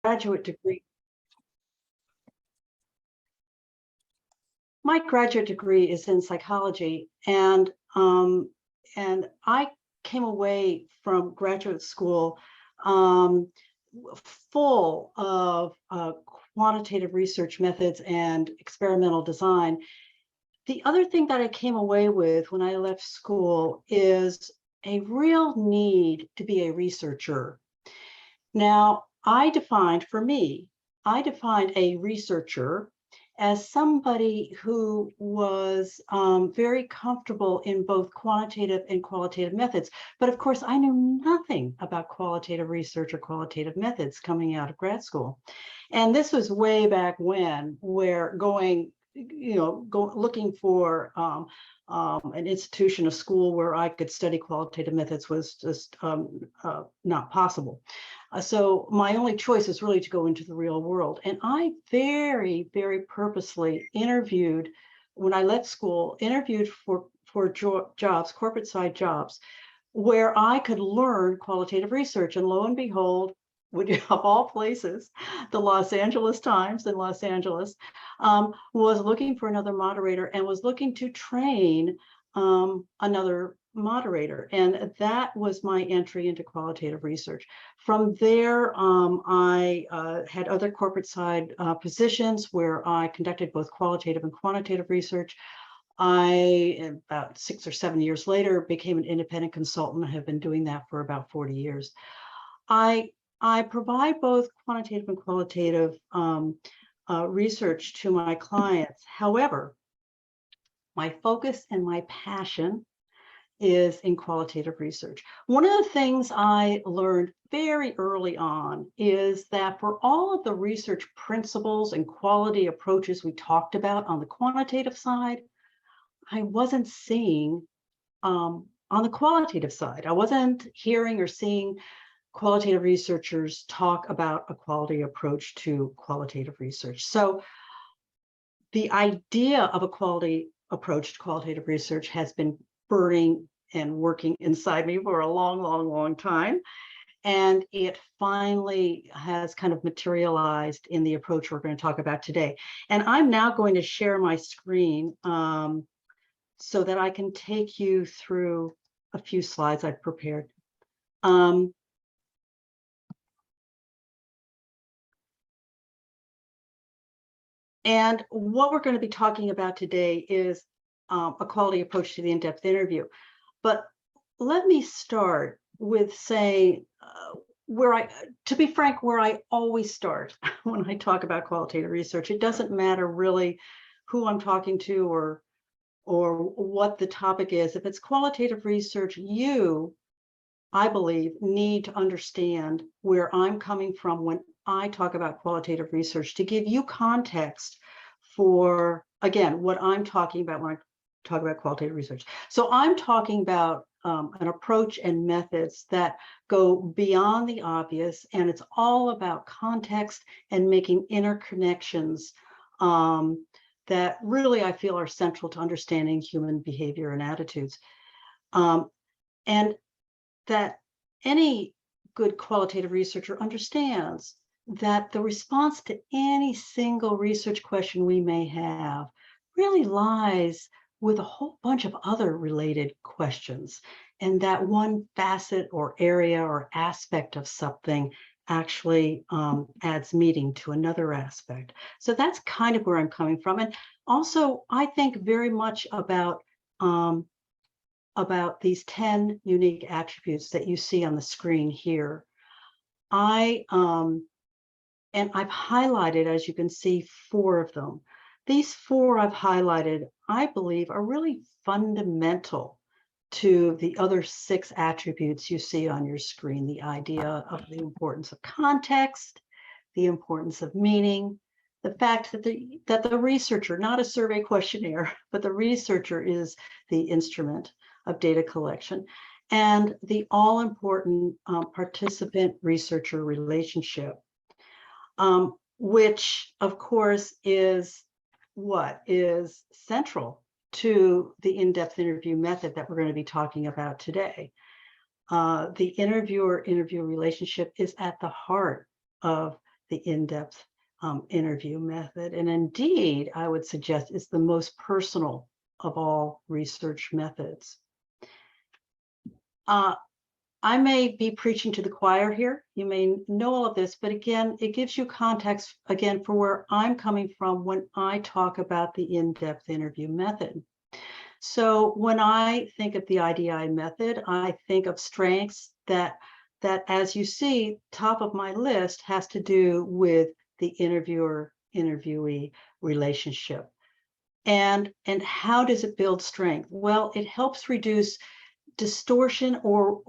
graduate degree. My graduate degree is in psychology, and I came away from graduate school full of quantitative research methods and experimental design. The other thing that I came away with when I left school is a real need to be a researcher. Now, I defined a researcher as somebody who was very comfortable in both quantitative and qualitative methods. But of course, I knew nothing about qualitative research or qualitative methods coming out of grad school. And this was way back when, where looking for an institution, a school where I could study qualitative methods was just not possible. So my only choice is really to go into the real world. And I very, very purposely interviewed, when I left school, interviewed for jobs, corporate side jobs, where I could learn qualitative research. And lo and behold, of all places, the Los Angeles Times in Los Angeles was looking for another moderator and was looking to train another moderator. And that was my entry into qualitative research. From there, I had other corporate side positions where I conducted both qualitative and quantitative research. I, about 6 or 7 years later, became an independent consultant. I have been doing that for about 40 years. I provide both quantitative and qualitative research to my clients. However, my focus and my passion is in qualitative research. One of the things I learned very early on is that for all of the research principles and quality approaches we talked about on the quantitative side, I wasn't seeing on the qualitative side. I wasn't hearing or seeing qualitative researchers talk about a quality approach to qualitative research. So the idea of a quality approach to qualitative research has been burning and working inside me for a long, long, long time. And it finally has kind of materialized in the approach we're going to talk about today. And I'm now going to share my screen so that I can take you through a few slides I've prepared. And what we're going to be talking about today is a quality approach to the in-depth interview. But let me start with saying to be frank, where I always start when I talk about qualitative research. It doesn't matter really who I'm talking to or what the topic is. If it's qualitative research, I believe, need to understand where I'm coming from when I talk about qualitative research, to give you context for, again, what I'm talking about when I talk about qualitative research. So I'm talking about an approach and methods that go beyond the obvious, and it's all about context and making interconnections that really I feel are central to understanding human behavior and attitudes. And that any good qualitative researcher understands that the response to any single research question we may have really lies with a whole bunch of other related questions, and that one facet or area or aspect of something actually adds meaning to another aspect. So that's kind of where I'm coming from. And also, I think very much about these 10 unique attributes that you see on the screen here. And I've highlighted, as you can see, 4 of them. These 4 I've highlighted, I believe, are really fundamental to the other 6 attributes you see on your screen. The idea of the importance of context, the importance of meaning, the fact that the researcher, not a survey questionnaire, but the researcher is the instrument of data collection, and the all-important participant-researcher relationship, which, of course, is what is central to the in-depth interview method that we're going to be talking about today. The interviewer-interview relationship is at the heart of the in-depth interview method. And indeed, I would suggest it's the most personal of all research methods. I may be preaching to the choir here. You may know all of this, but again, it gives you context, again, for where I'm coming from when I talk about the in-depth interview method. So when I think of the IDI method, I think of strengths that as you see, top of my list has to do with the interviewer-interviewee relationship. And how does it build strength? Well, it helps reduce distortion or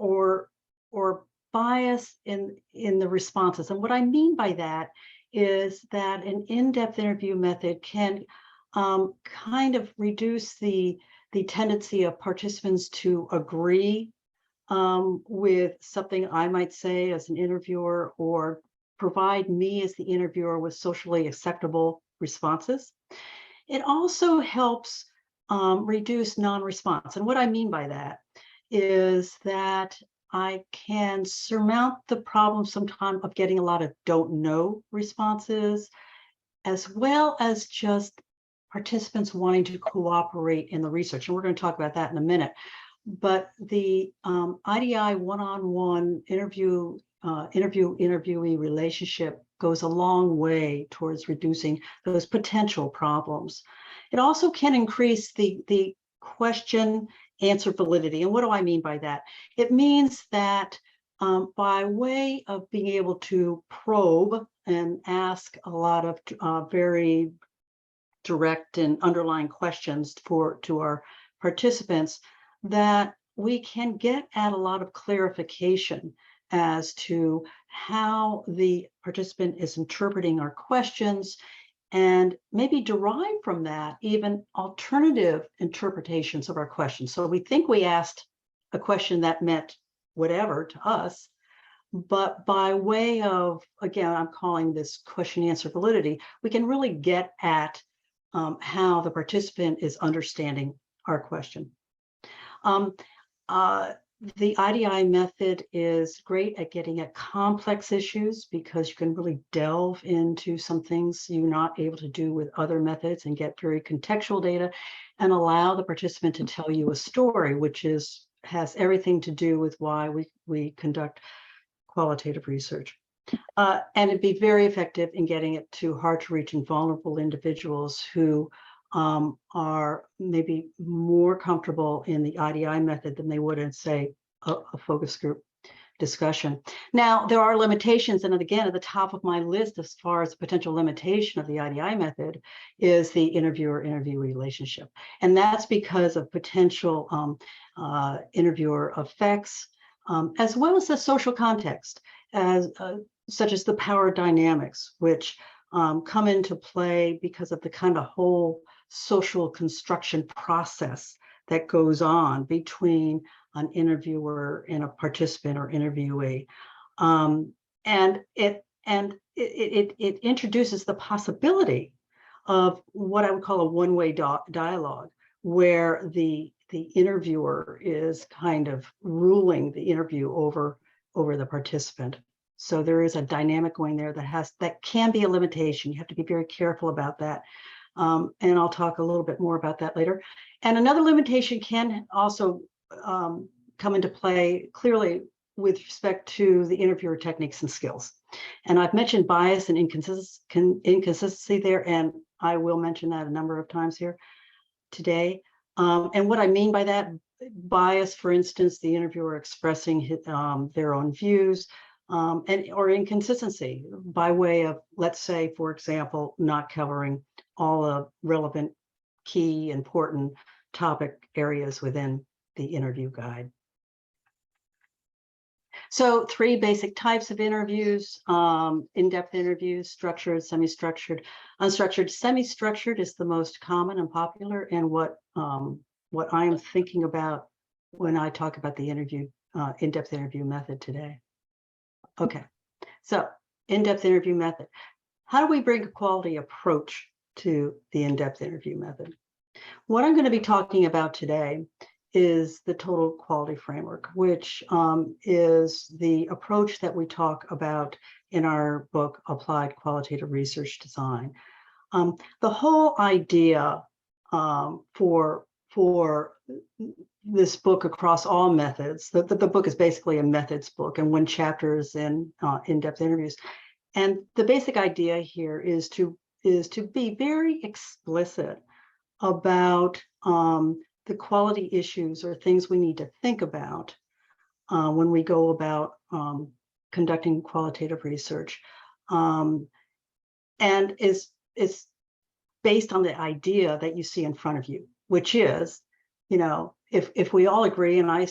bias in the responses. And what I mean by that is that an in-depth interview method can kind of reduce the tendency of participants to agree with something I might say as an interviewer, or provide me as the interviewer with socially acceptable responses. It also helps reduce non-response. And what I mean by that is that I can surmount the problem sometimes of getting a lot of don't know responses, as well as just participants wanting to cooperate in the research. And we're going to talk about that in a minute. But the IDI one-on-one interviewee relationship goes a long way towards reducing those potential problems. It also can increase the question answer validity. And what do I mean by that? It means that by way of being able to probe and ask a lot of very direct and underlying questions to our participants, that we can get at a lot of clarification as to how the participant is interpreting our questions, and maybe derive from that even alternative interpretations of our questions. So we think we asked a question that meant whatever to us, but by way of, again, I'm calling this question answer validity, we can really get at how the participant is understanding our question. The IDI method is great at getting at complex issues because you can really delve into some things you're not able to do with other methods and get very contextual data, and allow the participant to tell you a story, which has everything to do with why we conduct qualitative research. And it'd be very effective in getting it to hard to reach and vulnerable individuals who are maybe more comfortable in the IDI method than they would in, say, a focus group discussion. Now, there are limitations, and again, at the top of my list as far as the potential limitation of the IDI method is the interviewer-interviewee relationship. And that's because of potential interviewer effects, as well as the social context, such as the power dynamics, which come into play because of the kind of whole social construction process that goes on between an interviewer and a participant or interviewee. And it introduces the possibility of what I would call a one-way dialogue, where the interviewer is kind of ruling the interview over the participant. So there is a dynamic going there that can be a limitation. You have to be very careful about that. And I'll talk a little bit more about that later. And another limitation can also come into play clearly with respect to the interviewer techniques and skills. And I've mentioned bias and inconsistency there, and I will mention that a number of times here today. And what I mean by that, bias, for instance, the interviewer expressing their own views, or inconsistency by way of, let's say, for example, not covering all the relevant, key, important topic areas within the interview guide. So 3 basic types of interviews: in-depth interviews, structured, semi-structured, unstructured. Semi-structured is the most common and popular, and what I am thinking about when I talk about the in-depth interview method today. Okay, so in-depth interview method. How do we bring a quality approach to the in-depth interview method? What I'm going to be talking about today is the total quality framework, which is the approach that we talk about in our book, Applied Qualitative Research Design. The whole idea for this book across all methods, the book is basically a methods book, and one chapter is in-depth interviews. And the basic idea here is to be very explicit about the quality issues or things we need to think about when we go about conducting qualitative research, and is based on the idea that you see in front of you, which is, if we all agree, and I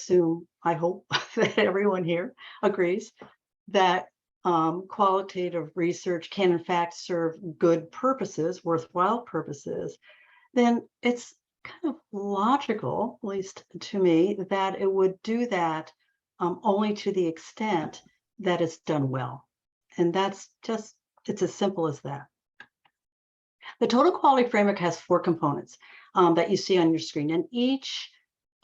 hope that everyone here agrees, that qualitative research can in fact serve good purposes, worthwhile purposes, then it's kind of logical, at least to me, that it would do that only to the extent that it's done well. And it's as simple as that. The total quality framework has 4 components that you see on your screen, and each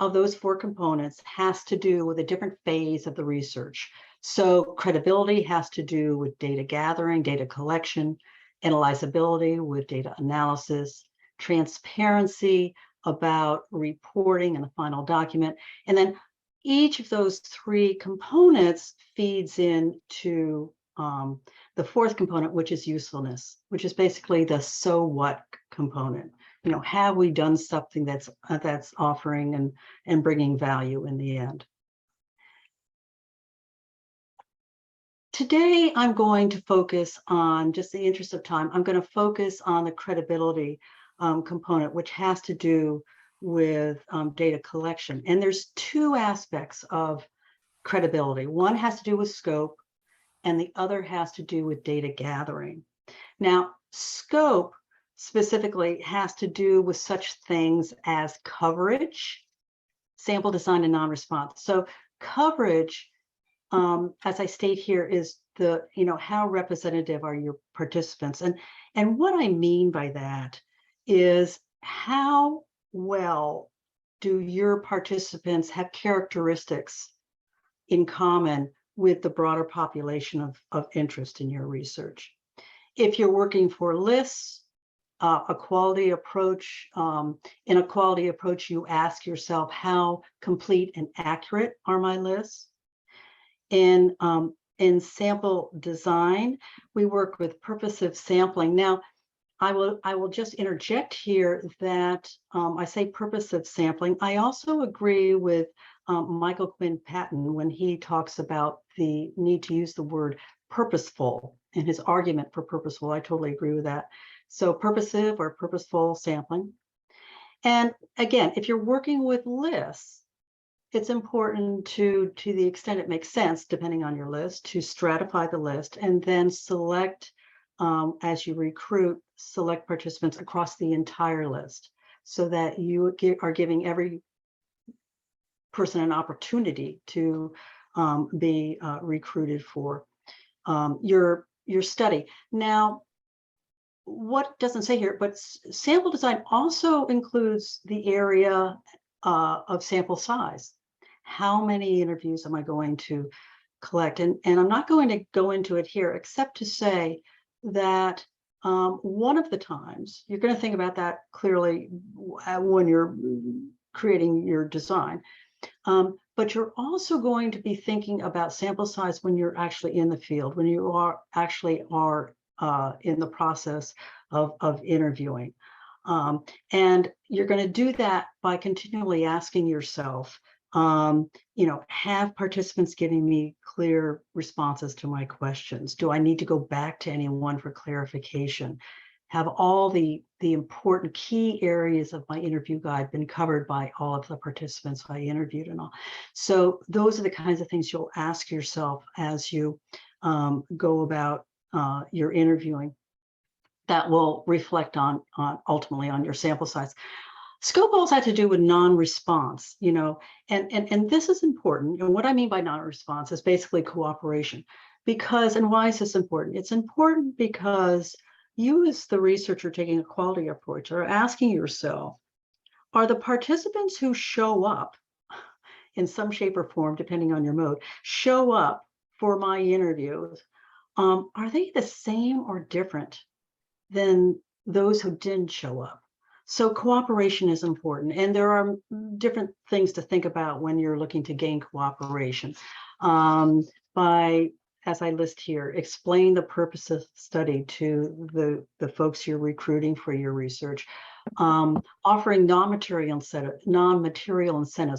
of those 4 components has to do with a different phase of the research. So credibility has to do with data gathering, data collection, analyzability with data analysis, transparency about reporting and the final document. And then each of those 3 components feeds into the 4th component, which is usefulness, which is basically the so what component. Have we done something that's offering and bringing value in the end? Today, I'm going to focus on, just in the interest of time, I'm going to focus on the credibility component, which has to do with data collection. And there's 2 aspects of credibility. One has to do with scope, and the other has to do with data gathering. Now, scope specifically has to do with such things as coverage, sample design, and non-response. So coverage, as I state here, is how representative are your participants? And what I mean by that is how well do your participants have characteristics in common with the broader population of interest in your research. If you're working for lists, a quality approach, in a quality approach, you ask yourself, how complete and accurate are my lists? In sample design, we work with purposive sampling. Now, I will just interject here that I say purposive sampling. I also agree with Michael Quinn Patton when he talks about the need to use the word purposeful in his argument for purposeful. I totally agree with that. So purposive or purposeful sampling. And again, if you're working with lists, it's important to the extent it makes sense, depending on your list, to stratify the list and then select, as you recruit, select participants across the entire list so that you are giving every person an opportunity to be recruited for your study. Now, what doesn't say here, but sample design also includes the area of sample size. How many interviews am I going to collect? And I'm not going to go into it here, except to say that one of the times you're going to think about that clearly when you're creating your design. But you're also going to be thinking about sample size when you're actually in the field, when you are in the process of interviewing. And you're going to do that by continually asking yourself, have participants giving me clear responses to my questions? Do I need to go back to anyone for clarification? Have all the important key areas of my interview guide been covered by all of the participants I interviewed and all? So those are the kinds of things you'll ask yourself as you go about your interviewing that will reflect on ultimately on your sample size. Scope also had to do with non-response, and this is important. And what I mean by non-response is basically cooperation. And why is this important? It's important because you, as the researcher taking a quality approach, are asking yourself, are the participants who show up in some shape or form, depending on your mode, show up for my interviews, are they the same or different than those who didn't show up? So cooperation is important, and there are different things to think about when you're looking to gain cooperation. By, as I list here, explain the purpose of study to the folks you're recruiting for your research. Offering non-material incentives.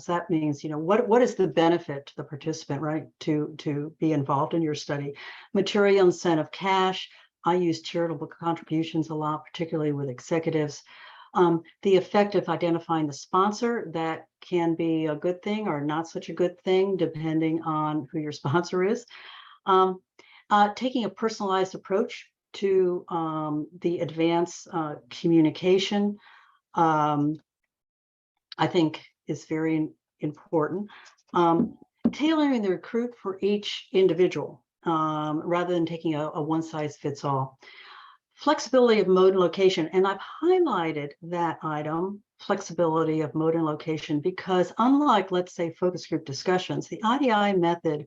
That means, what is the benefit to the participant, right, to be involved in your study? Material incentive, cash. I use charitable contributions a lot, particularly with executives. The effect of identifying the sponsor, that can be a good thing or not such a good thing, depending on who your sponsor is. Taking a personalized approach to the advanced communication, I think is very important. Tailoring the recruit for each individual, rather than taking a one-size-fits-all. Flexibility of mode and location, and I've highlighted that item, flexibility of mode and location, because unlike, let's say, focus group discussions, the IDI method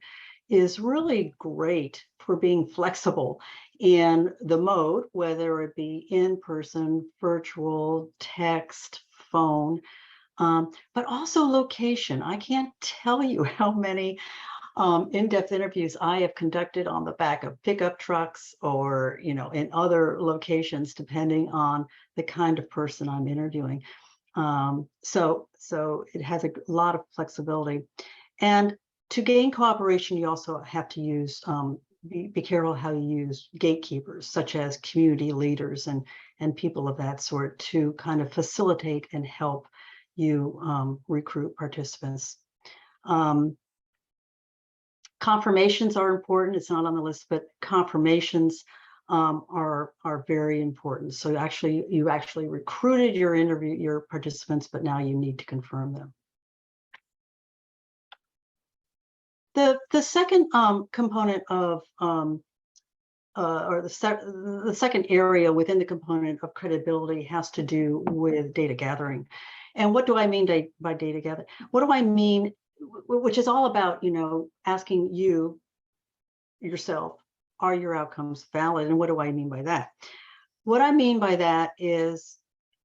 is really great for being flexible in the mode, whether it be in person, virtual, text, phone, but also location. I can't tell you how many in-depth interviews I have conducted on the back of pickup trucks or, in other locations, depending on the kind of person I'm interviewing. So it has a lot of flexibility. And to gain cooperation, you also have to use, be careful how you use gatekeepers, such as community leaders and people of that sort, to kind of facilitate and help you recruit participants. Confirmations are important. It's not on the list, but confirmations are very important. So you actually recruited your participants, but now you need to confirm them. The second component of or the second area within the component of credibility has to do with data gathering. And what do I mean by data gathering? What do I mean? Which is all about, asking yourself, are your outcomes valid? And what do I mean by that? What I mean by that is,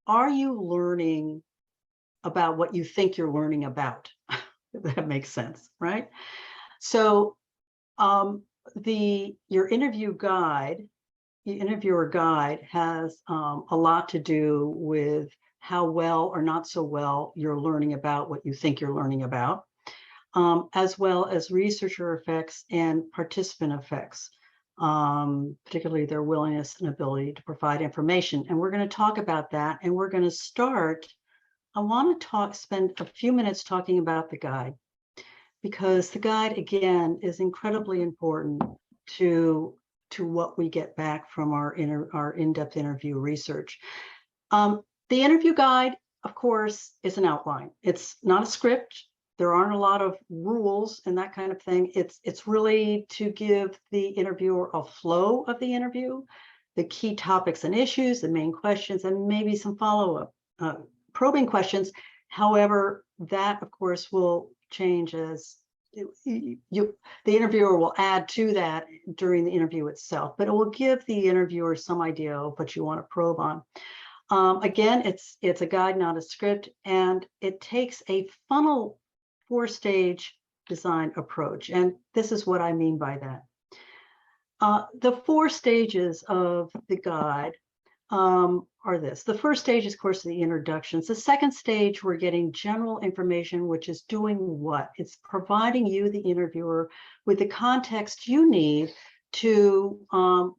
are you learning about what you think you're learning about? If that makes sense, right? So your interviewer guide has a lot to do with how well or not so well you're learning about what you think you're learning about. As well as researcher effects and participant effects, particularly their willingness and ability to provide information. And we're going to talk about that. And we're going to start. I want to spend a few minutes talking about the guide, because the guide, again, is incredibly important to what we get back from our in-depth interview research. The interview guide, of course, is an outline. It's not a script. There aren't a lot of rules and that kind of thing. It's really to give the interviewer a flow of the interview, the key topics and issues, the main questions, and maybe some follow-up probing questions. However, that, of course, will change as the interviewer will add to that during the interview itself, but it will give the interviewer some idea of what you want to probe on. Again, it's a guide, not a script, and it takes a funnel 4-stage design approach. And this is what I mean by that. The 4 stages of the guide are this. The first stage is, of course, the introductions. The second stage, we're getting general information, which is doing what? It's providing you, the interviewer, with the context you need to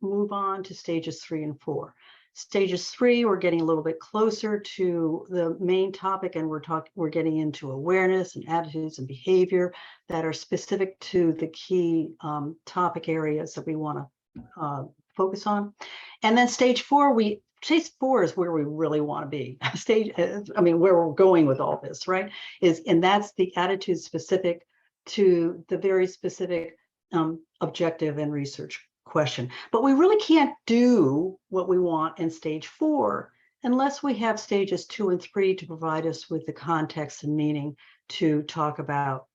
move on to stages 3 and 4. Stages 3, we're getting a little bit closer to the main topic, and we're getting into awareness and attitudes and behavior that are specific to the key topic areas that we want to focus on. And then stage 4 is where we really want to be. Where we're going with all this, right? And that's the attitude specific to the very specific objective and research question. But we really can't do what we want in stage 4 unless we have stages 2 and 3 to provide us with the context and meaning to talk about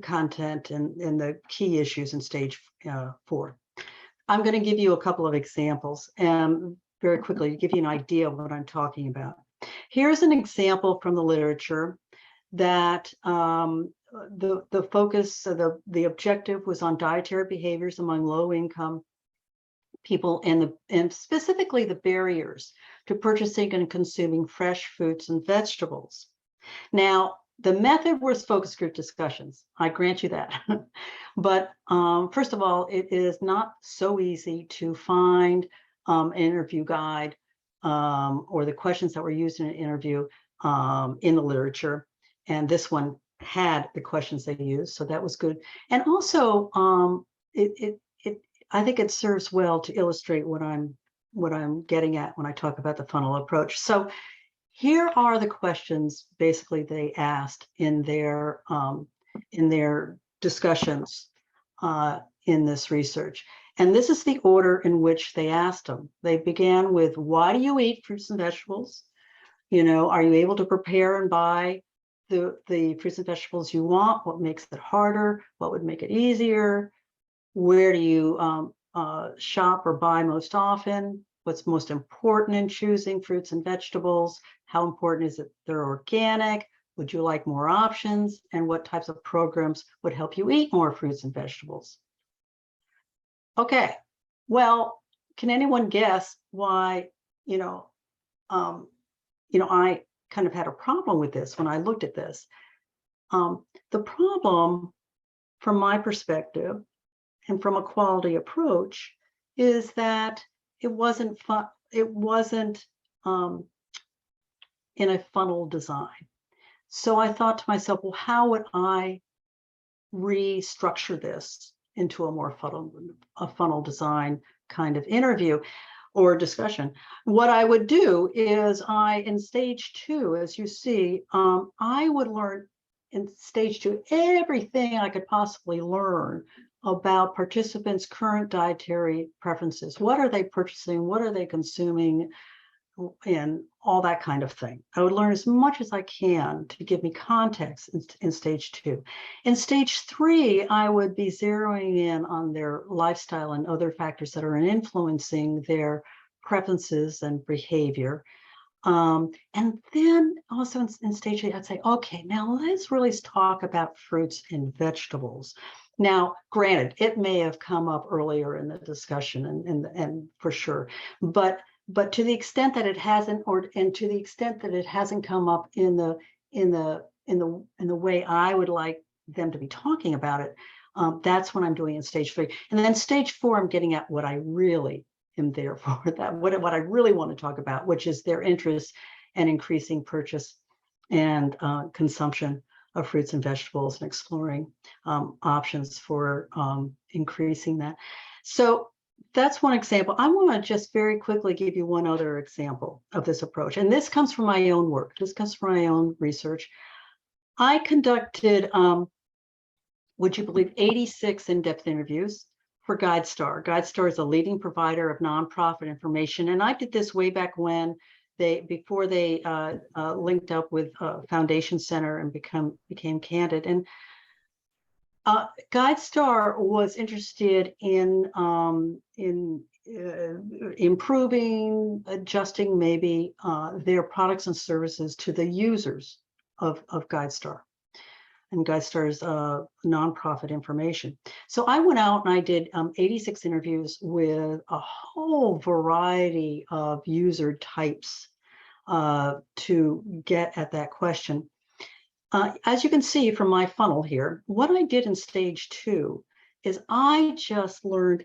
content and the key issues in stage 4. I'm going to give you a couple of examples very quickly to give you an idea of what I'm talking about. Here's an example from the literature that the focus, the objective was on dietary behaviors among low-income people and specifically the barriers to purchasing and consuming fresh fruits and vegetables. Now, the method was focus group discussions. I grant you that. But first of all, it is not so easy to find an interview guide or the questions that were used in an interview in the literature. And this one had the questions they used, so that was good. And also, I think it serves well to illustrate what I'm getting at when I talk about the funnel approach. So here are the questions basically they asked in their discussions in this research. And this is the order in which they asked them. They began with, why do you eat fruits and vegetables? You know, are you able to prepare and buy the fruits and vegetables you want? What makes it harder? What would make it easier? Where do you shop or buy most often? What's most important in choosing fruits and vegetables? How important is it they're organic? Would you like more options? And what types of programs would help you eat more fruits and vegetables? Okay, well, can anyone guess why, I kind of had a problem with this when I looked at this. The problem, from my perspective, and from a quality approach, is that it wasn't in a funnel design. So I thought to myself, well, how would I restructure this into a more funnel design kind of interview or discussion? What I would do is in stage 2, as you see, I would learn in stage 2 everything I could possibly learn about participants' current dietary preferences. What are they purchasing? What are they consuming? And all that kind of thing. I would learn as much as I can to give me context in stage 2. In stage 3, I would be zeroing in on their lifestyle and other factors that are influencing their preferences and behavior. And then also in stage 8, I'd say, okay, now let's really talk about fruits and vegetables. Now, granted, it may have come up earlier in the discussion and for sure, but to the extent that it hasn't, and to the extent that it hasn't come up in the way I would like them to be talking about it, that's what I'm doing in stage 3. And then stage 4, I'm getting at what I really am there for, what I really want to talk about, which is their interest in increasing purchase and consumption of fruits and vegetables and exploring options for increasing that. So that's one example. I want to just very quickly give you one other example of this approach. And this comes from my own work. This comes from my own research. I conducted, would you believe, 86 in-depth interviews for GuideStar. GuideStar is a leading provider of nonprofit information. And I did this way back when before they linked up with Foundation Center and became Candid. And GuideStar was interested in improving, adjusting maybe their products and services to the users of GuideStar. And GuideStar's nonprofit information. So I went out and I did 86 interviews with a whole variety of user types to get at that question. As you can see from my funnel here, what I did in stage 2 is I just learned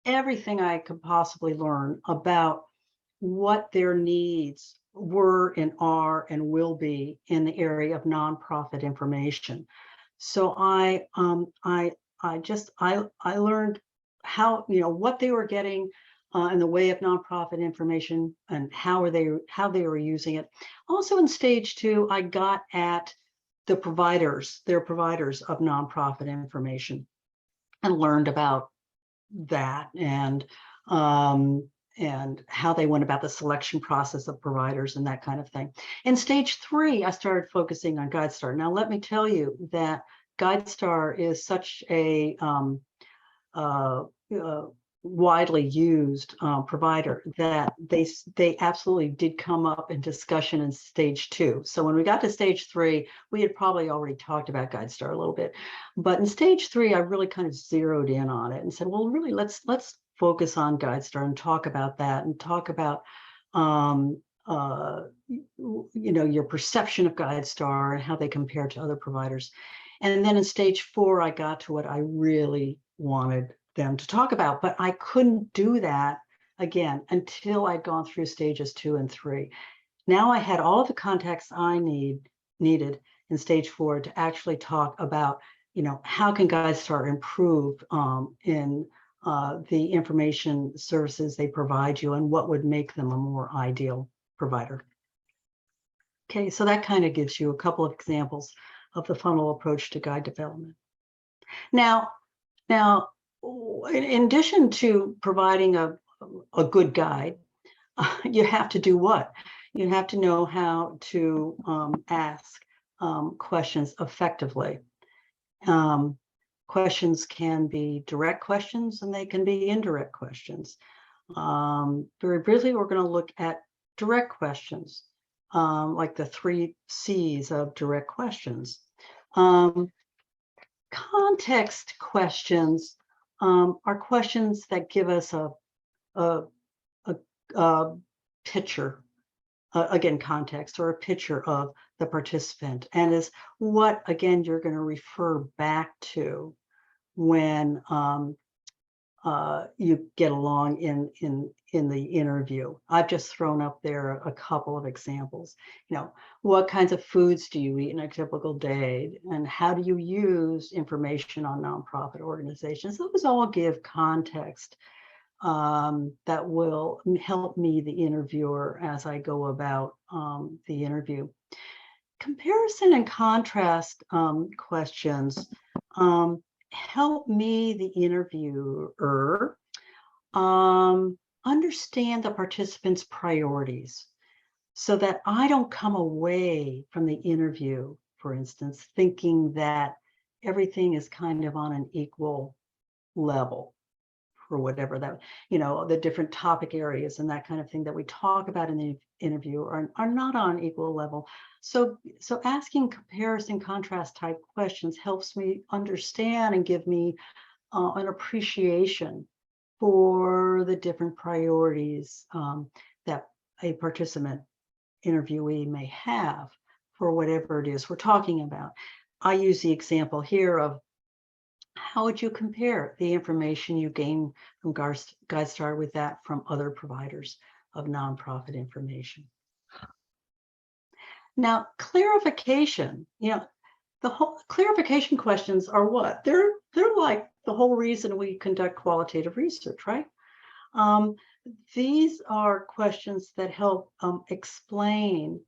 everything I could possibly learn about what their needs were and are and will be in the area of nonprofit information. So I learned how, what they were getting in the way of nonprofit information and how they were using it. Also in stage 2, I got at their providers of nonprofit information and learned about that and and how they went about the selection process of providers and that kind of thing. In stage 3, I started focusing on GuideStar. Now, let me tell you that GuideStar is such a widely used provider that they absolutely did come up in discussion in stage 2. So when we got to stage 3, we had probably already talked about GuideStar a little bit, but in stage 3, I really kind of zeroed in on it and said, well, really, let's focus on GuideStar and talk about that and talk about your perception of GuideStar and how they compare to other providers. And then in stage 4, I got to what I really wanted them to talk about, but I couldn't do that again until I'd gone through stages 2 and 3. Now I had all of the context I needed in stage 4 to actually talk about, how can GuideStar improve in the information services they provide you and what would make them a more ideal provider. Okay, so that kind of gives you a couple of examples of the funnel approach to guide development. Now, in addition to providing a good guide, you have to do what? You have to know how to ask questions effectively. Questions can be direct questions and they can be indirect questions. Very briefly, we're going to look at direct questions, like the 3 C's of direct questions. Context questions are questions that give us a picture, again, context or a picture of the participant, and is what, again, you're going to refer back to when you get along in the interview. I've just thrown up there a couple of examples. What kinds of foods do you eat in a typical day, and how do you use information on nonprofit organizations? Those all give context that will help me, the interviewer, as I go about the interview. Comparison and contrast questions help me, the interviewer, understand the participants' priorities so that I don't come away from the interview, for instance, thinking that everything is kind of on an equal level for whatever that, the different topic areas and that kind of thing that we talk about in the interview are not on equal level. So asking comparison contrast type questions helps me understand and give me an appreciation for the different priorities that a participant interviewee may have for whatever it is we're talking about. I use the example here of how would you compare the information you gain from GuideStar with that from other providers of nonprofit information? Now, clarification, the whole clarification questions are what? They're like the whole reason we conduct qualitative research, right? These are questions that help explain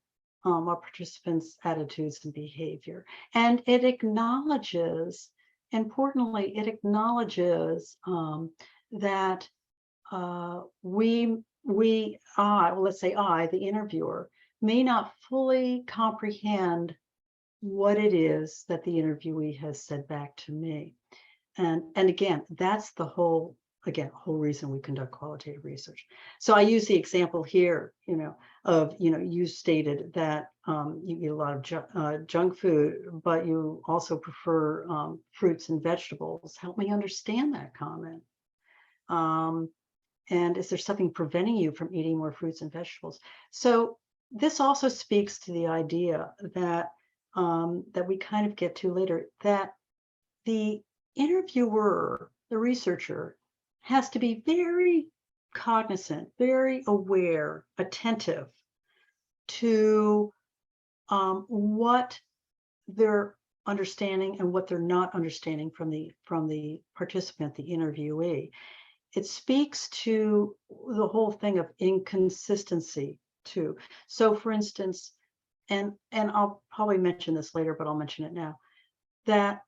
our participants' attitudes and behavior. And it acknowledges, importantly, it acknowledges that let's say I, the interviewer, may not fully comprehend what it is that the interviewee has said back to me. And again, that's the whole reason we conduct qualitative research. So I use the example here, of, you stated that you eat a lot of junk food, but you also prefer fruits and vegetables. Help me understand that comment. And is there something preventing you from eating more fruits and vegetables? So this also speaks to the idea that that we kind of get to later, that the interviewer, the researcher, has to be very cognizant, very aware, attentive to what they're understanding and what they're not understanding from the participant, the interviewee. It speaks to the whole thing of inconsistency too. So for instance, and I'll probably mention this later, but I'll mention it now, that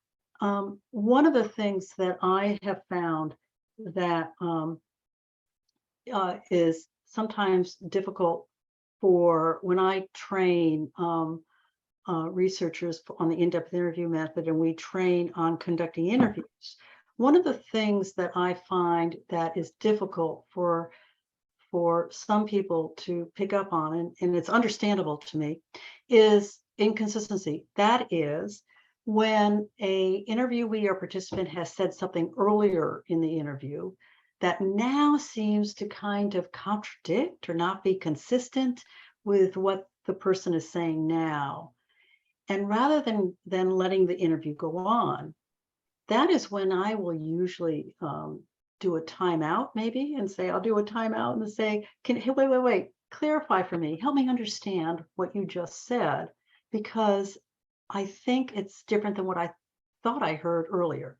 one of the things that I have found that is sometimes difficult for when I train researchers on the in-depth interview method, and we train on conducting interviews. One of the things that I find that is difficult for some people to pick up on, and it's understandable to me, is inconsistency. That is, when a interviewee or participant has said something earlier in the interview that now seems to kind of contradict or not be consistent with what the person is saying now. And rather than letting the interview go on, that is when I will usually do a timeout, maybe, and say, I'll do a timeout and say, hey, wait, clarify for me, help me understand what you just said, because I think it's different than what I thought I heard earlier.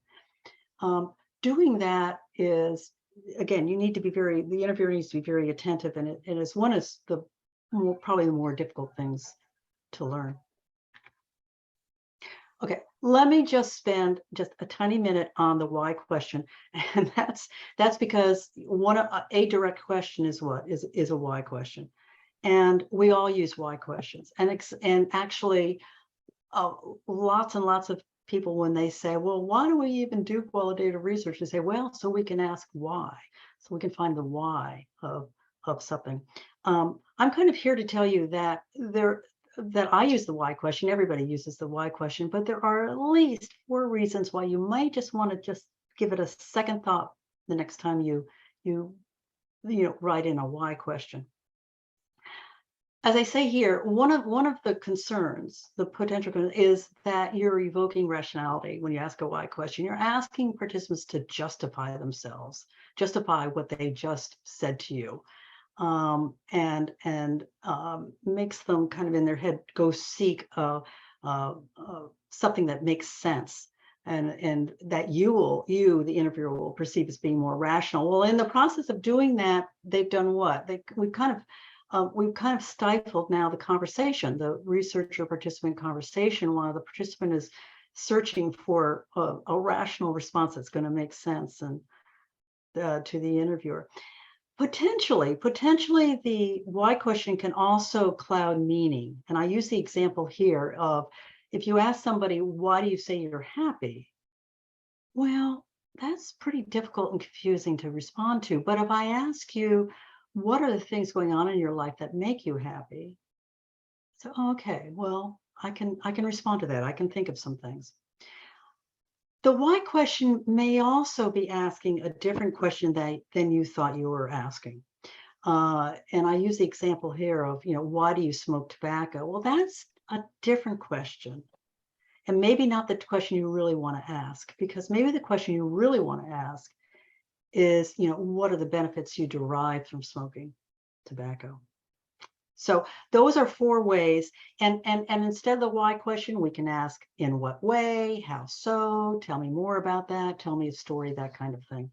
Doing that is, again, you need to be the interviewer needs to be very attentive, and it is one of the probably the more difficult things to learn. Okay, let me just spend just a tiny minute on the why question, and that's because a direct question is a why question, and we all use why questions, and actually, lots and lots of people, when they say, well, why do we even do qualitative research? They say, well, so we can ask why, so we can find the why of something. I'm kind of here to tell you that I use the why question. Everybody uses the why question, but there are at least 4 reasons why you might just want to just give it a second thought the next time you write in a why question. As I say here, one of the concerns, the potential concern, is that you're evoking rationality when you ask a why question. You're asking participants to justify themselves, justify what they just said to you. And makes them kind of in their head go seek something that makes sense, and that the interviewer will perceive as being more rational. Well, in the process of doing that, they've done what? We've kind of stifled now the conversation, the researcher participant conversation, while the participant is searching for a rational response that's going to make sense and to the interviewer. Potentially, the why question can also cloud meaning. And I use the example here of, if you ask somebody, why do you say you're happy? Well, that's pretty difficult and confusing to respond to. But if I ask you, what are the things going on in your life that make you happy? So, okay, well, I can respond to that. I can think of some things. The why question may also be asking a different question than you thought you were asking. And I use the example here of, why do you smoke tobacco? Well, that's a different question. And maybe not the question you really want to ask, because maybe the question you really want to ask is, what are the benefits you derive from smoking tobacco? So those are 4 ways. And instead of the why question, we can ask, in what way, how so, tell me more about that, tell me a story, that kind of thing.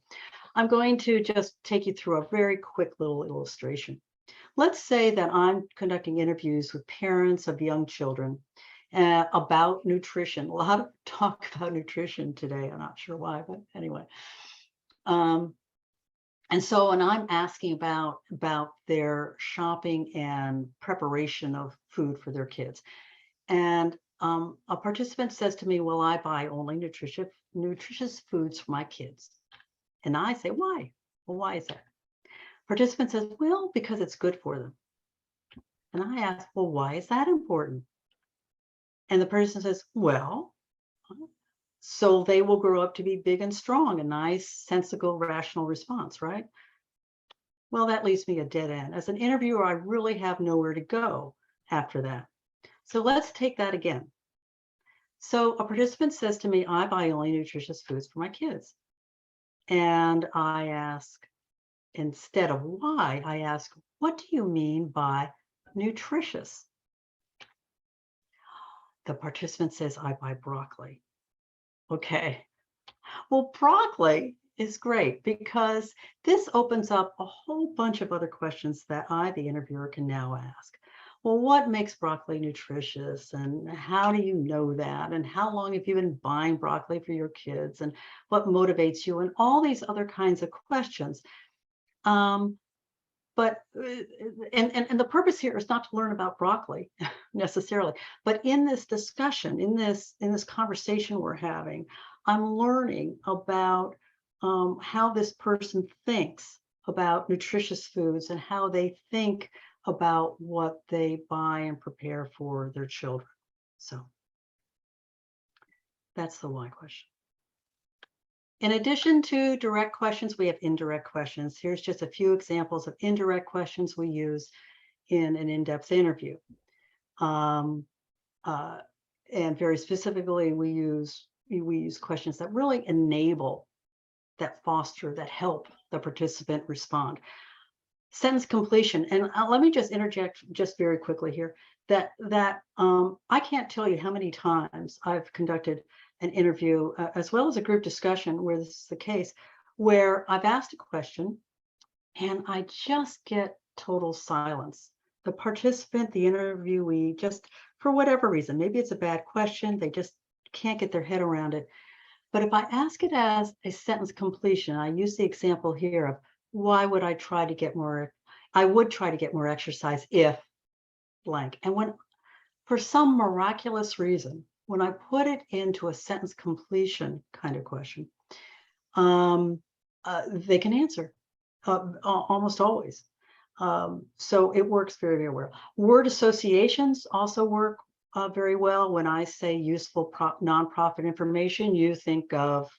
I'm going to just take you through a very quick little illustration. Let's say that I'm conducting interviews with parents of young children about nutrition. A lot of talk about nutrition today. I'm not sure why, but anyway. And so when I'm asking about their shopping and preparation of food for their kids, and a participant says to me, well, I buy only nutritious foods for my kids. And I say, why? Well, why is that? Participant says, well, because it's good for them. And I ask, well, why is that important? And the person says, well, so they will grow up to be big and strong. A nice, sensible, rational response, right? Well, that leaves me a dead end. As an interviewer, I really have nowhere to go after that. So let's take that again. So a participant says to me, I buy only nutritious foods for my kids. And I ask, instead of why, I ask, what do you mean by nutritious? The participant says, I buy broccoli. Okay. Well, broccoli is great because this opens up a whole bunch of other questions that I, the interviewer, can now ask. Well, what makes broccoli nutritious, and how do you know that? And how long have you been buying broccoli for your kids? And what motivates you? And all these other kinds of questions. but and the purpose here is not to learn about broccoli necessarily, but in this discussion, in this conversation we're having, I'm learning about how this person thinks about nutritious foods and how they think about what they buy and prepare for their children. So that's the why question. In addition to direct questions, we have indirect questions. Here's just a few examples of indirect questions we use in an in-depth interview. And very specifically, we use questions that really enable, that foster, that help the participant respond. Sentence completion, and let me just interject just very quickly here, that I can't tell you how many times I've conducted an interview, as well as a group discussion where this is the case, where I've asked a question and I just get total silence. The participant, the interviewee, just for whatever reason, maybe it's a bad question, they just can't get their head around it. But if I ask it as a sentence completion, I use the example here of why would I try to get more, I would try to get more exercise if blank. And when, for some miraculous reason, when I put it into a sentence completion kind of question, they can answer almost always. So it works very, very well. Word associations also work very well. When I say useful nonprofit information, you think of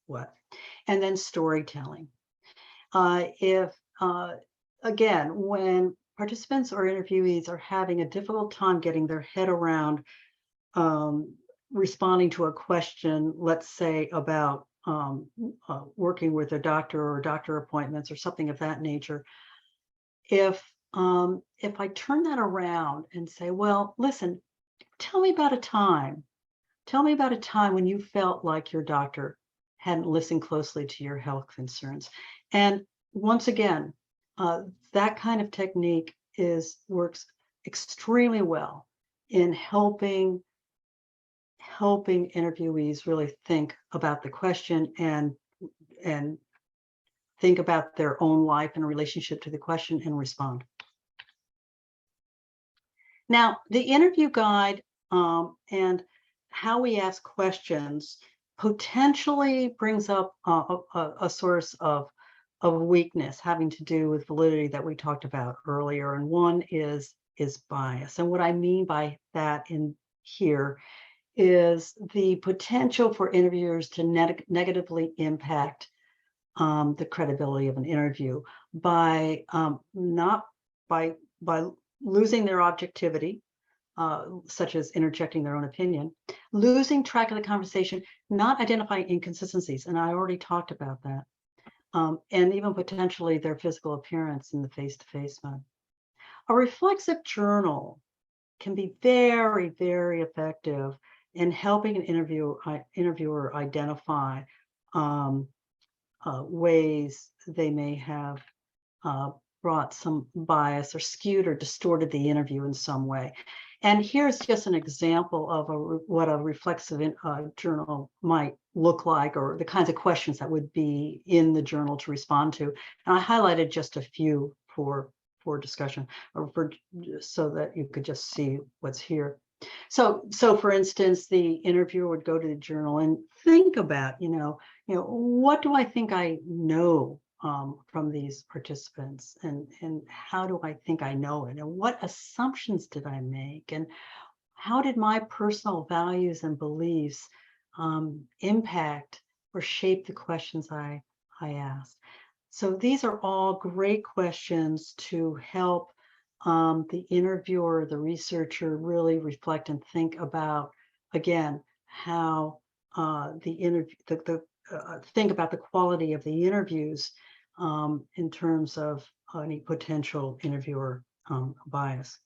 what? And then storytelling. Again, when participants or interviewees are having a difficult time getting their head around responding to a question, let's say about working with a doctor or doctor appointments or something of that nature, if I turn that around and say, well, listen, tell me about a time when you felt like your doctor hadn't listened closely to your health concerns. And once again, that kind of technique works extremely well in helping interviewees really think about the question and think about their own life in relationship to the question and respond. Now, the interview guide and how we ask questions potentially brings up a source of weakness having to do with validity that we talked about earlier. And one is bias. And what I mean by that in here is the potential for interviewers to negatively impact the credibility of an interview by losing their objectivity, such as interjecting their own opinion, losing track of the conversation, not identifying inconsistencies, and I already talked about that, and even potentially their physical appearance in the face-to-face mode. A reflexive journal can be very, very effective in helping an interviewer identify ways they may have brought some bias or skewed or distorted the interview in some way. And here's just an example of what a reflexive journal might look like, or the kinds of questions that would be in the journal to respond to. And I highlighted just a few for discussion, or so that you could just see what's here. So for instance, the interviewer would go to the journal and think about, what do I think I know from these participants, and how do I think I know it, and what assumptions did I make, and how did my personal values and beliefs impact or shape the questions I asked. So these are all great questions to help the interviewer, the researcher, really reflect and think about, again, how think about the quality of the interviews in terms of any potential interviewer bias.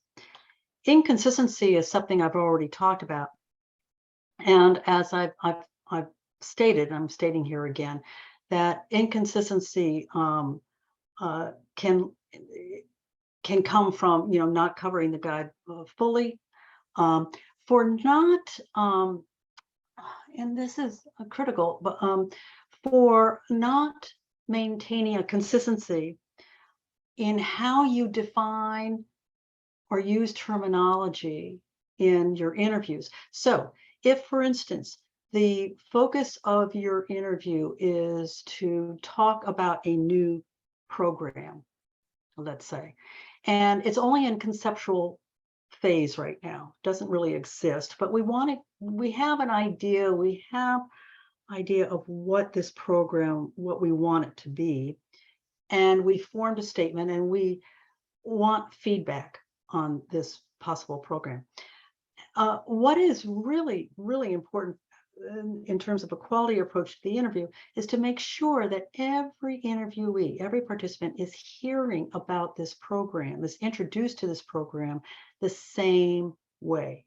Inconsistency is something I've already talked about, and as I've stated, I'm stating here again, that inconsistency can come from not covering the guide fully, for not and this is critical, but for not maintaining a consistency in how you define or use terminology in your interviews. So if, for instance, the focus of your interview is to talk about a new program, let's say, and it's only in conceptual phase right now, doesn't really exist, but we have an idea, of what this program, what we want it to be, and we formed a statement, and we want feedback on this possible program. What is really, really important in terms of a quality approach to the interview is to make sure that every interviewee, every participant is hearing about this program, is introduced to this program the same way,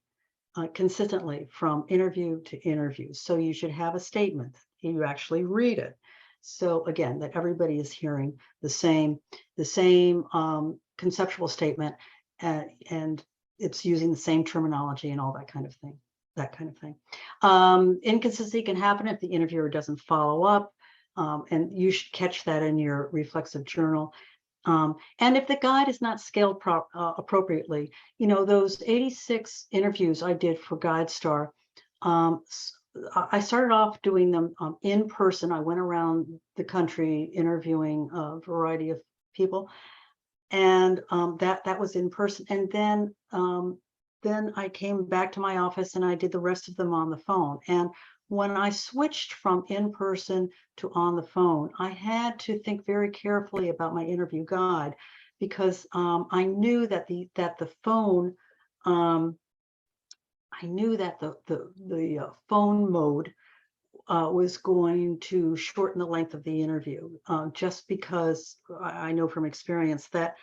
consistently from interview to interview. So you should have a statement, you actually read it. So again, that everybody is hearing the same conceptual statement, and it's using the same terminology and all that kind of thing. Inconsistency can happen if the interviewer doesn't follow up, and you should catch that in your reflexive journal. And if the guide is not scaled appropriately, those 86 interviews I did for GuideStar, I started off doing them in person. I went around the country interviewing a variety of people, and that was in person. And then I came back to my office and I did the rest of them on the phone. And when I switched from in person to on the phone, I had to think very carefully about my interview guide, because I knew that the phone, phone mode was going to shorten the length of the interview, just because I know from experience that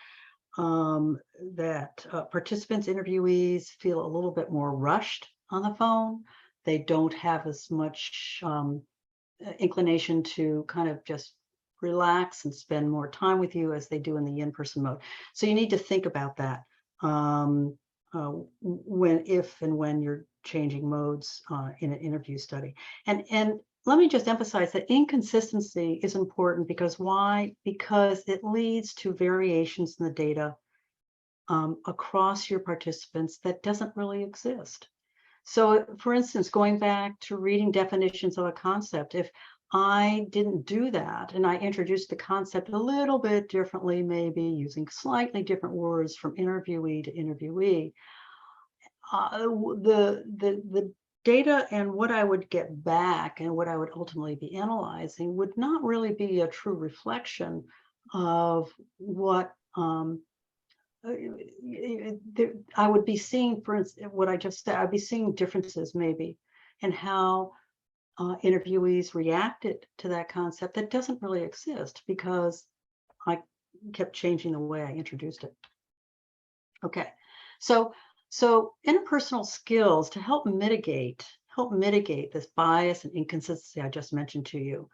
participants, interviewees feel a little bit more rushed on the phone. They don't have as much inclination to kind of just relax and spend more time with you as they do in the in-person mode. So you need to think about that when you're changing modes in an interview study. And let me just emphasize that inconsistency is important, because why? Because it leads to variations in the data across your participants that doesn't really exist. So, for instance, going back to reading definitions of a concept, if I didn't do that and I introduced the concept a little bit differently, maybe using slightly different words from interviewee to interviewee, the data and what I would get back and what I would ultimately be analyzing would not really be a true reflection of what I would be seeing. For instance, what I just said, I'd be seeing differences maybe in how interviewees reacted to that concept that doesn't really exist, because I kept changing the way I introduced it. Okay, so interpersonal skills to help mitigate this bias and inconsistency I just mentioned to you.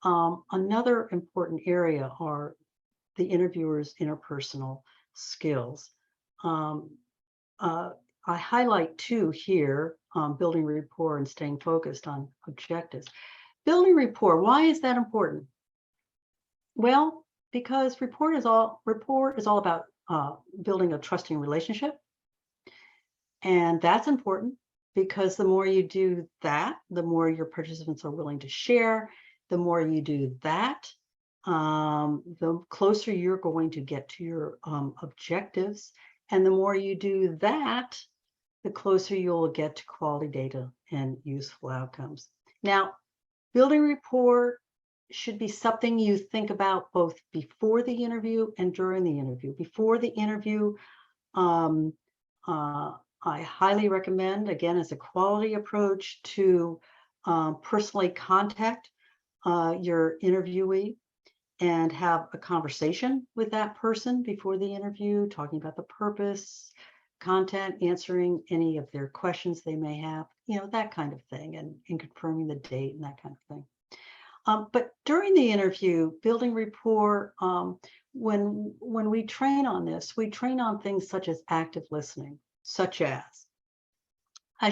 Another important area are the interviewer's interpersonal skills. I highlight two here: building rapport and staying focused on objectives. Building rapport, why is that important? Well, because rapport is all about building a trusting relationship. And that's important, because the more you do that, the more your participants are willing to share. The more you do that, the closer you're going to get to your objectives. And the more you do that, the closer you'll get to quality data and useful outcomes. Now, building rapport should be something you think about both before the interview and during the interview. Before the interview, I highly recommend, again, as a quality approach, to personally contact your interviewee and have a conversation with that person before the interview, talking about the purpose, content, answering any of their questions they may have, that kind of thing, and confirming the date and that kind of thing. But during the interview, building rapport, when we train on this, we train on things such as active listening, such as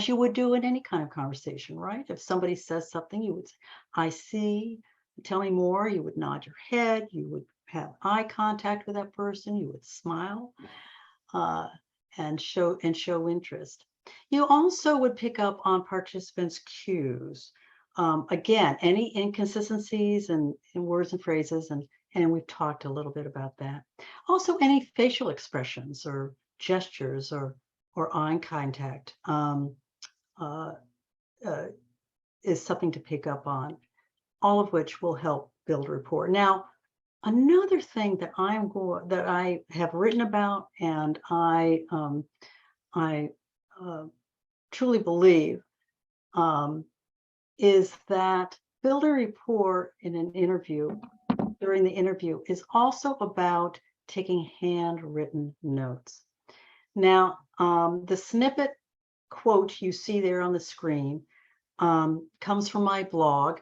you would do in any kind of conversation, right? If somebody says something, you would say, I see, tell me more, you would nod your head, you would have eye contact with that person, you would smile and show interest. You also would pick up on participants' cues. Again, any inconsistencies in words and phrases, and we've talked a little bit about that. Also, any facial expressions or gestures or eye contact is something to pick up on, all of which will help build rapport. Now, another thing that I have written about, and I truly believe is that building rapport in an interview, during the interview, is also about taking handwritten notes. Now, the snippet quote you see there on the screen comes from my blog,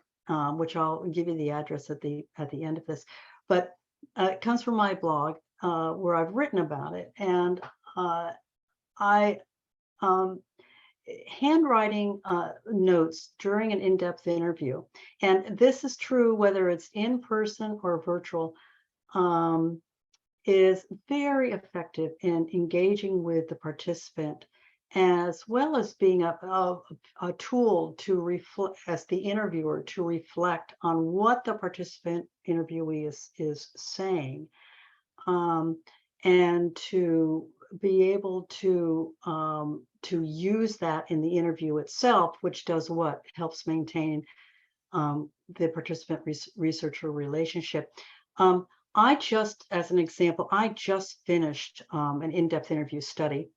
which I'll give you the address at the end of this, but it comes from my blog where I've written about it, and handwriting notes during an in-depth interview, and this is true whether it's in person or virtual, is very effective in engaging with the participant, as well as being a tool to reflect, as the interviewer, to reflect on what the participant interviewee is saying, and to be able to use that in the interview itself, which does what? Helps maintain the participant researcher relationship. I just, as an example, I just finished an in-depth interview study.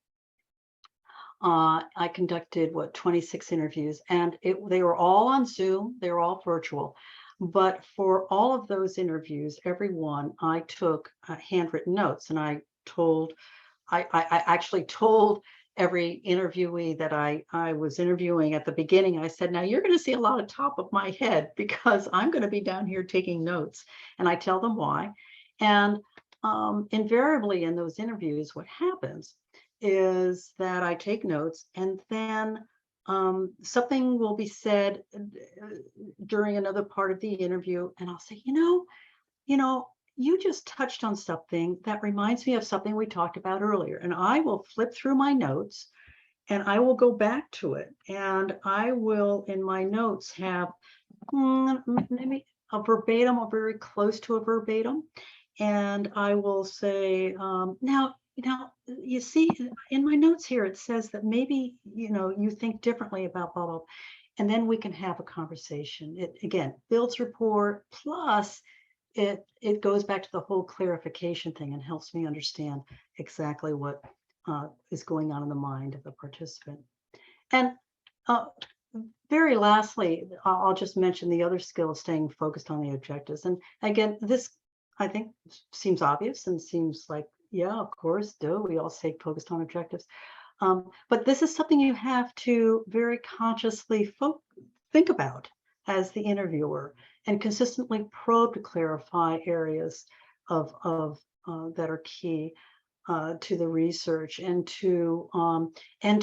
I conducted 26 interviews, and they were all on Zoom, they were all virtual. But for all of those interviews, every one, I took handwritten notes, and I actually told every interviewee that I was interviewing at the beginning, I said, now you're going to see a lot of top of my head because I'm going to be down here taking notes. And I tell them why. And invariably in those interviews, what happens is that I take notes, and then something will be said during another part of the interview, and I'll say, you just touched on something that reminds me of something we talked about earlier. And I will flip through my notes, and I will go back to it, and I will, in my notes, have maybe a verbatim or very close to a verbatim. And I will say, now, you see, in my notes here, it says that maybe, you think differently about blah, blah, and then we can have a conversation. It, again, builds rapport, plus it goes back to the whole clarification thing and helps me understand exactly what is going on in the mind of the participant. And very lastly, I'll just mention the other skill of staying focused on the objectives. And again, this, I think, seems obvious and seems like, yeah, of course, we all stay focused on objectives. But this is something you have to very consciously think about as the interviewer, and consistently probe to clarify areas of that are key to the research, and to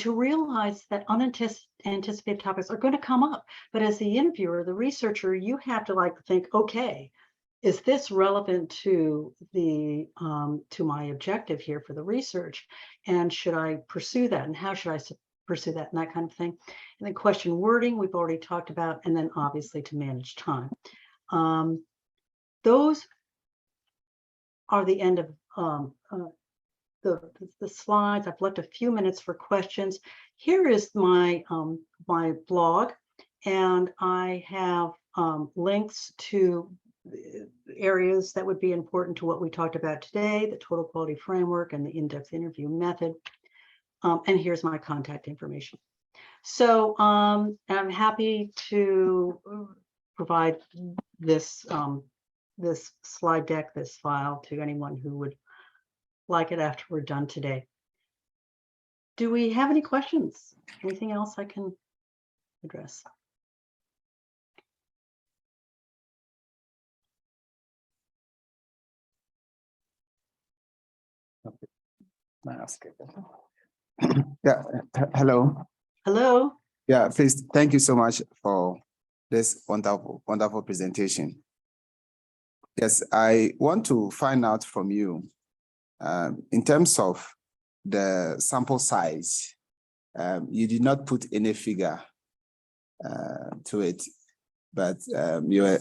realize that unanticipated topics are going to come up. But as the interviewer, the researcher, you have to think, okay, is this relevant to the to my objective here for the research, and should I pursue that, and how should I pursue that, and that kind of thing. And then question wording, we've already talked about, and then obviously to manage time. Those are the end of the slides. I've left a few minutes for questions. Here is my my blog, and I have links to areas that would be important to what we talked about today, the total quality framework and the in-depth interview method. And here's my contact information. So I'm happy to provide this this slide deck, this file, to anyone who would like it after we're done today. Do we have any questions? Anything else I can address? Yeah, hello. Hello. Yeah, please, thank you so much for this wonderful presentation. Yes, I want to find out from you in terms of the sample size. You did not put any figure to it, but you were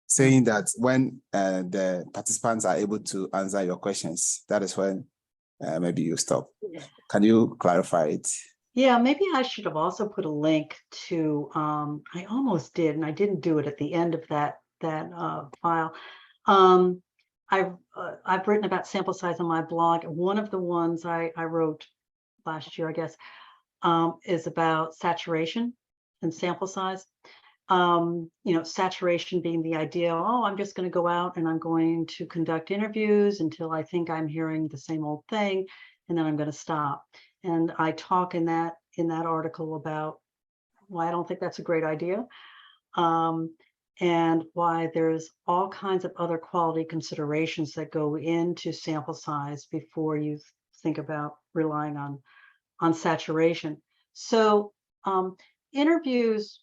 saying that when the participants are able to answer your questions, that is when maybe you stop. Can you clarify it? Yeah, maybe I should have also put a link to, I almost did, and I didn't do it at the end of that file. I've written about sample size on my blog. One of the ones I wrote last year, I guess, is about saturation and sample size. Saturation being the idea, oh, I'm just going to go out and I'm going to conduct interviews until I think I'm hearing the same old thing, and then I'm going to stop. And I talk in that article about why I don't think that's a great idea, and why there's all kinds of other quality considerations that go into sample size before you think about relying on saturation. So interviews.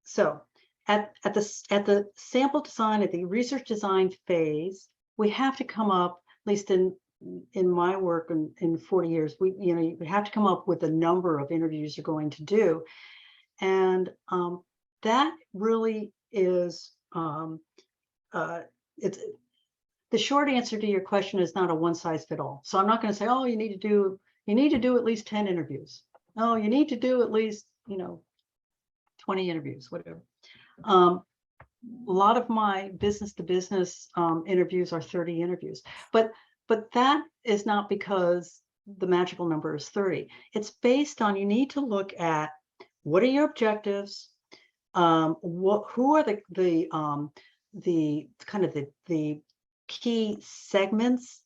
So at the sample design, at the research design phase, we have to come up, at least in my work in 40 years, you have to come up with the number of interviews you're going to do. And that really is, it's the short answer to your question is not a one size fit all. So I'm not going to say, oh, you need to do at least 10 interviews. Oh, you need to do at least, 20 interviews, whatever. A lot of my business to business interviews are 30 interviews, but that is not because the magical number is 30. It's based on, you need to look at what are your objectives, who are the kind of the key segments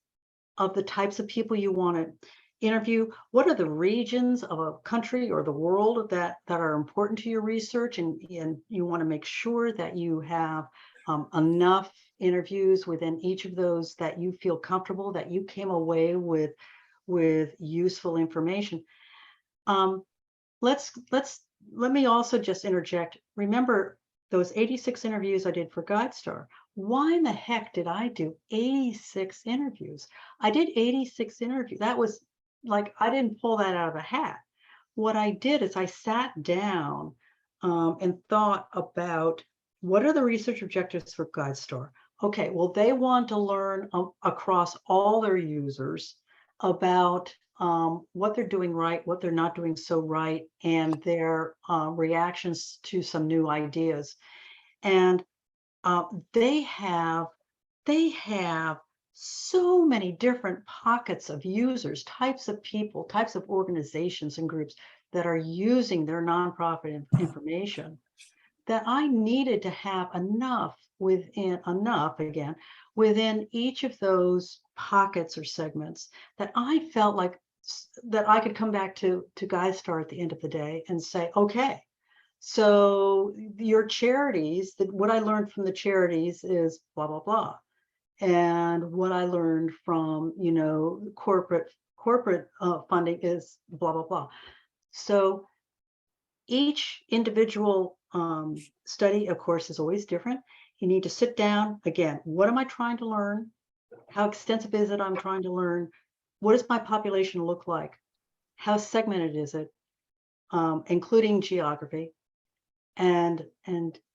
of the types of people you want to interview, what are the regions of a country or the world that are important to your research, and you want to make sure that you have enough interviews within each of those that you feel comfortable that you came away with useful information. Let me also just interject. Remember those 86 interviews I did for GuideStar. Why in the heck did I do 86 interviews? I did 86 interviews. That was like, I didn't pull that out of a hat. What I did is I sat down and thought about what are the research objectives for GuideStar? Okay, well, they want to learn across all their users about what they're doing right, what they're not doing so right, and their reactions to some new ideas. And they have so many different pockets of users, types of people, types of organizations and groups that are using their nonprofit information, that I needed to have enough within each of those pockets or segments that I felt like that I could come back to GuideStar at the end of the day and say, okay, so your charities, what I learned from the charities is blah, blah, blah. And what I learned from, corporate funding is blah, blah, blah. So each individual study, of course, is always different. You need to sit down. Again, what am I trying to learn? How extensive is it I'm trying to learn? What does my population look like? How segmented is it, including geography? And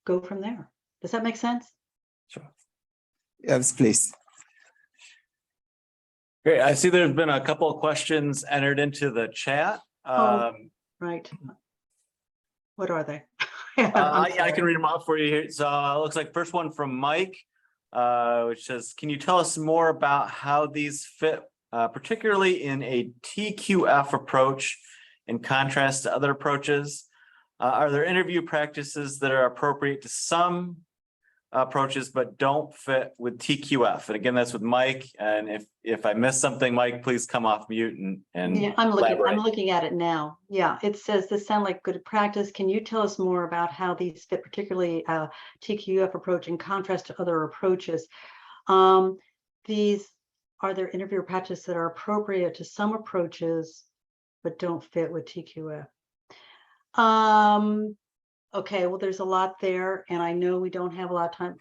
go from there. Does that make sense? Sure. Yes, please. Great. I see there's been a couple of questions entered into the chat. Right. What are they? I can read them off for you here. So it looks like first one from Mike, which says, can you tell us more about how these fit, particularly in a TQF approach in contrast to other approaches? Are there interview practices that are appropriate to some approaches but don't fit with TQF? And again, that's with Mike. And if I missed something, Mike, please come off mute and yeah, I'm looking at it now. Yeah, it says this sound like good practice. Can you tell us more about how these fit, particularly TQF approach in contrast to other approaches? These are there interview practices that are appropriate to some approaches but don't fit with TQF? Okay, well, there's a lot there, and I know we don't have a lot of time.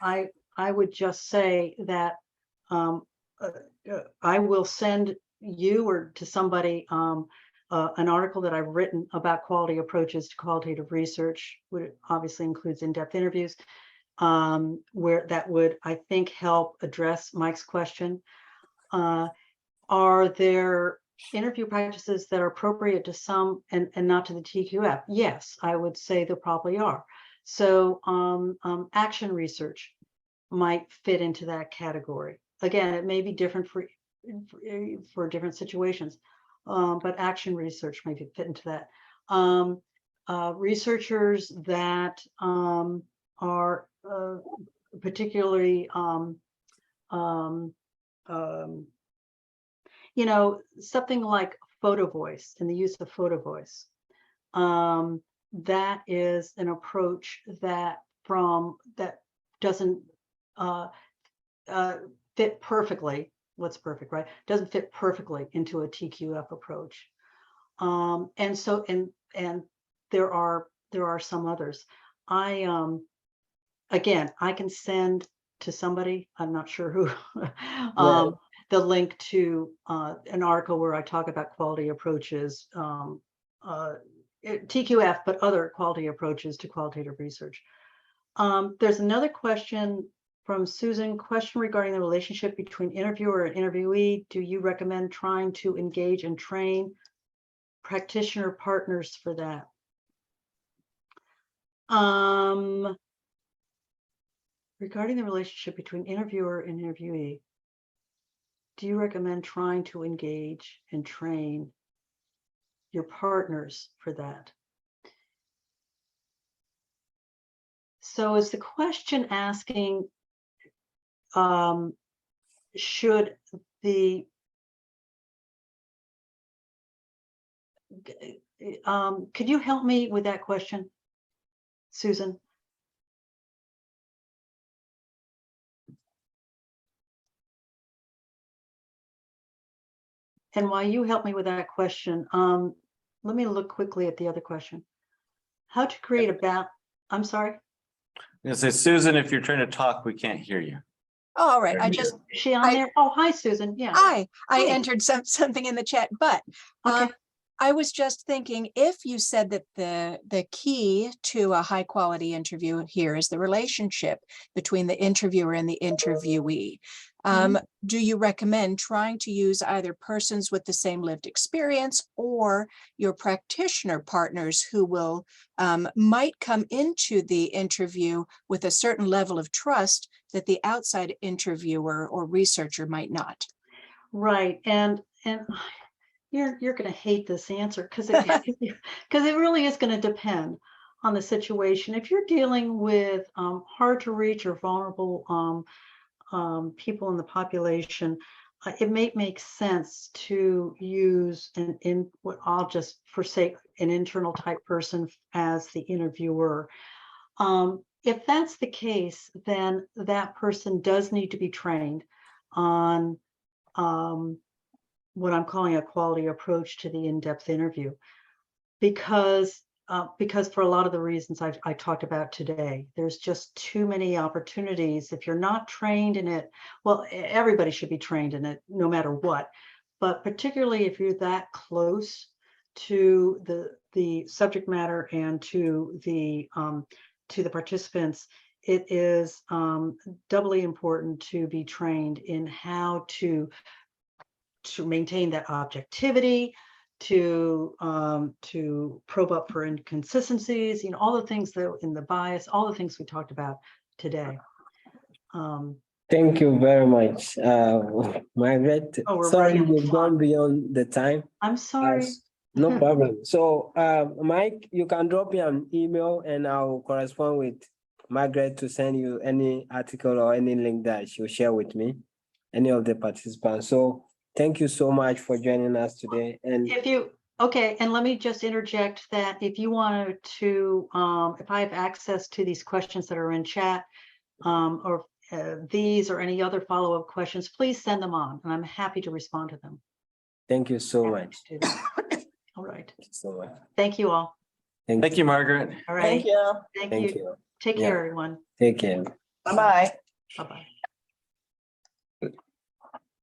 would just say that I will send you or to somebody an article that I've written about quality approaches to qualitative research, which obviously includes in-depth interviews, where that would, I think, help address Mike's question. Are there interview practices that are appropriate to some and not to the TQF? Yes, I would say there probably are. So action research might fit into that category. Again, it may be different for different situations, but action research may fit into that. Researchers that are particularly you know, something like photo voice and the use of photo voice. That is an approach that doesn't fit perfectly. What's perfect, right? Doesn't fit perfectly into a TQF approach. And so, and there are some others. Again, I can send to somebody, I'm not sure who, Right. the link to an article where I talk about quality approaches, TQF, but other quality approaches to qualitative research. There's another question from Susan, question regarding the relationship between interviewer and interviewee. Do you recommend trying to engage and train practitioner partners for that? Regarding the relationship between interviewer and interviewee, do you recommend trying to engage and train your partners for that? So is the question asking, should the, could you help me with that question, Susan? And while you help me with that question, let me look quickly at the other question. How to create a I'm sorry? I say, Susan, if you're trying to talk, we can't hear you. Oh, all right. Is she on there? Oh, hi, Susan. Yeah. I Hi. entered something in the chat, but Okay. I was just thinking, if you said that the key to a high quality interview here is the relationship between the interviewer and the interviewee, do you recommend trying to use either persons with the same lived experience or your practitioner partners who will might come into the interview with a certain level of trust that the outside interviewer or researcher might not? Right. And you're going to hate this answer because it really is going to depend on the situation. If you're dealing with hard to reach or vulnerable people in the population, it may make sense to use what I'll just forsake an internal type person as the interviewer. If that's the case, then that person does need to be trained on what I'm calling a quality approach to the in-depth interview, because for a lot of the reasons I talked about today, there's just too many opportunities. If you're not trained in it, well, everybody should be trained in it no matter what, but particularly if you're that close to the subject matter and to the participants, it is doubly important to be trained in how to maintain that objectivity, to probe up for inconsistencies, all the things that in the bias, all the things we talked about today. Thank you very much, Margaret. Oh, we're Sorry, running out of we've gone time. beyond the time. I'm sorry. No problem. So, Mike, you can drop me an email and I'll correspond with Margaret to send you any article or any link that she'll share with me, any of the participants. So thank you so much for joining us today. And Okay, and let me just interject that if you wanted to, if I have access to these questions that are in chat, or these or any other follow-up questions, please send them on, and I'm happy to respond to them. thank you so much. All right. Thank you so much. Thank you all. Thank you, Margaret. All right. Thank you. Thank Thank you. you. Take Yeah. care, everyone. Take care. Bye-bye. Bye-bye.